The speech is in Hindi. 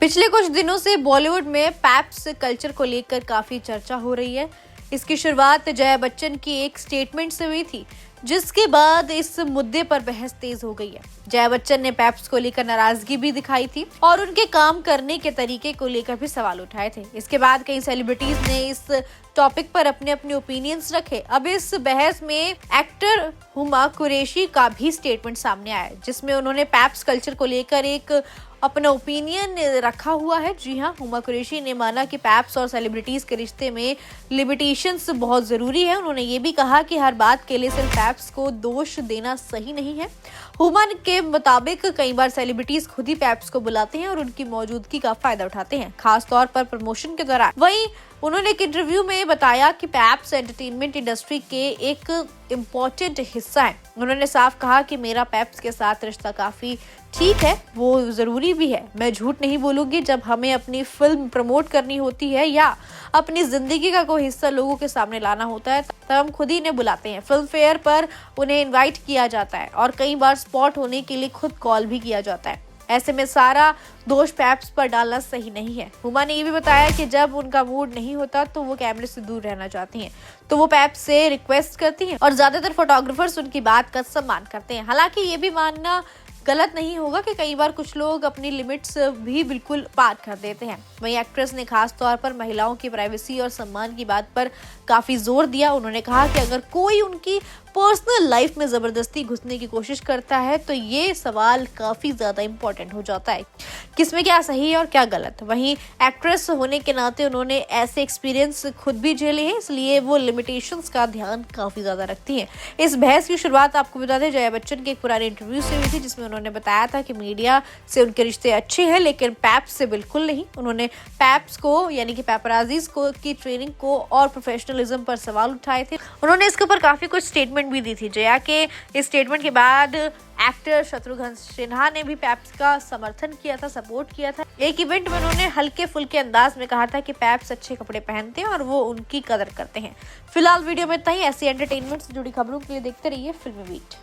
पिछले कुछ दिनों से बॉलीवुड में पैप्स कल्चर को लेकर काफी चर्चा हो रही है। इसकी शुरुआत जया बच्चन की एक स्टेटमेंट से हुई थी, जिसके बाद इस मुद्दे पर बहस तेज हो गई है। जया बच्चन ने पैप्स को लेकर नाराजगी भी दिखाई थी और उनके काम करने के तरीके को लेकर भी सवाल उठाए थे। इसके बाद कई सेलिब्रिटीज ने इस टॉपिक पर अपने अपने ओपिनियंस रखे। अब इस बहस में एक्टर हुमा कुरैशी का भी स्टेटमेंट सामने आया, जिसमें उन्होंने पैप्स कल्चर को लेकर एक अपना ओपिनियन रखा हुआ है। जी हाँ, हुमा कुरैशी ने माना कि पैप्स और सेलिब्रिटीज के रिश्ते में लिमिटेशंस बहुत जरूरी है। उन्होंने ये भी कहा कि हर बात के लिए सिर्फ पैप्स को दोष देना सही नहीं है। हुमा के मुताबिक कई बार सेलिब्रिटीज खुद ही पैप्स को बुलाते हैं और उनकी मौजूदगी का फायदा उठाते हैं, खास तौर पर प्रमोशन के दौरान। वहीं उन्होंने एक इंटरव्यू में बताया कि पैप्स एंटरटेनमेंट इंडस्ट्री के एक इम्पोर्टेंट हिस्सा है। उन्होंने साफ कहा कि मेरा पैप्स के साथ रिश्ता काफी ठीक है, वो जरूरी भी है। मैं झूठ नहीं बोलूंगी, जब हमें अपनी फिल्म प्रमोट करनी होती है या अपनी जिंदगी का कोई हिस्सा लोगों के सामने लाना होता है, तब हम खुद ही इन्हें बुलाते हैं। फिल्म फेयर पर उन्हें इनवाइट किया जाता है और कई बार स्पॉट होने के लिए खुद कॉल भी किया जाता है। ऐसे में सारा दोष पैप्स पर डालना सही नहीं है। हुमा ने ये भी बताया कि जब उनका मूड नहीं होता तो वो कैमरे से दूर रहना चाहती हैं, तो वो पैप्स से रिक्वेस्ट करती हैं और ज्यादातर फोटोग्राफर्स उनकी बात का सम्मान करते हैं। हालांकि ये भी मानना गलत नहीं होगा कि कई बार कुछ लोग अपनी लिमिट्स भी बिल्कुल पार कर देते हैं। वहीं एक्ट्रेस ने खास तौर पर महिलाओं की प्राइवेसी और सम्मान की बात पर काफी जोर दिया। उन्होंने कहा कि अगर कोई उनकी पर्सनल लाइफ में जबरदस्ती घुसने की कोशिश करता है तो ये सवाल काफी ज्यादा इंपॉर्टेंट हो जाता है, किसमें क्या सही है और क्या गलत। वहीं एक्ट्रेस होने के नाते उन्होंने ऐसे एक्सपीरियंस खुद भी झेले हैं, इसलिए वो लिमिटेशंस का ध्यान काफी ज्यादा रखती हैं। इस बहस की शुरुआत आपको बता दें, जया बच्चन के एक पुराने इंटरव्यू से हुई थी, जिसमें उन्होंने बताया था कि मीडिया से उनके रिश्ते अच्छे हैं, लेकिन पैप्स से बिल्कुल नहीं। उन्होंने पैप्स को यानी कि पैपराजीज को की ट्रेनिंग को और प्रोफेशनलिज्म पर सवाल उठाए थे। उन्होंने इसके ऊपर काफी कुछ स्टेटमेंट भी दी थी। जया के इस स्टेटमेंट के बाद एक्टर शत्रुघ्न सिन्हा ने भी पैप्स का समर्थन किया था, सपोर्ट किया था। एक इवेंट में उन्होंने हल्के फुल्के अंदाज में कहा था कि पैप्स अच्छे कपड़े पहनते हैं और वो उनकी कदर करते हैं। फिलहाल वीडियो में इतना ही। ऐसी एंटरटेनमेंट से जुड़ी खबरों के लिए देखते रहिए फिल्मी बीट।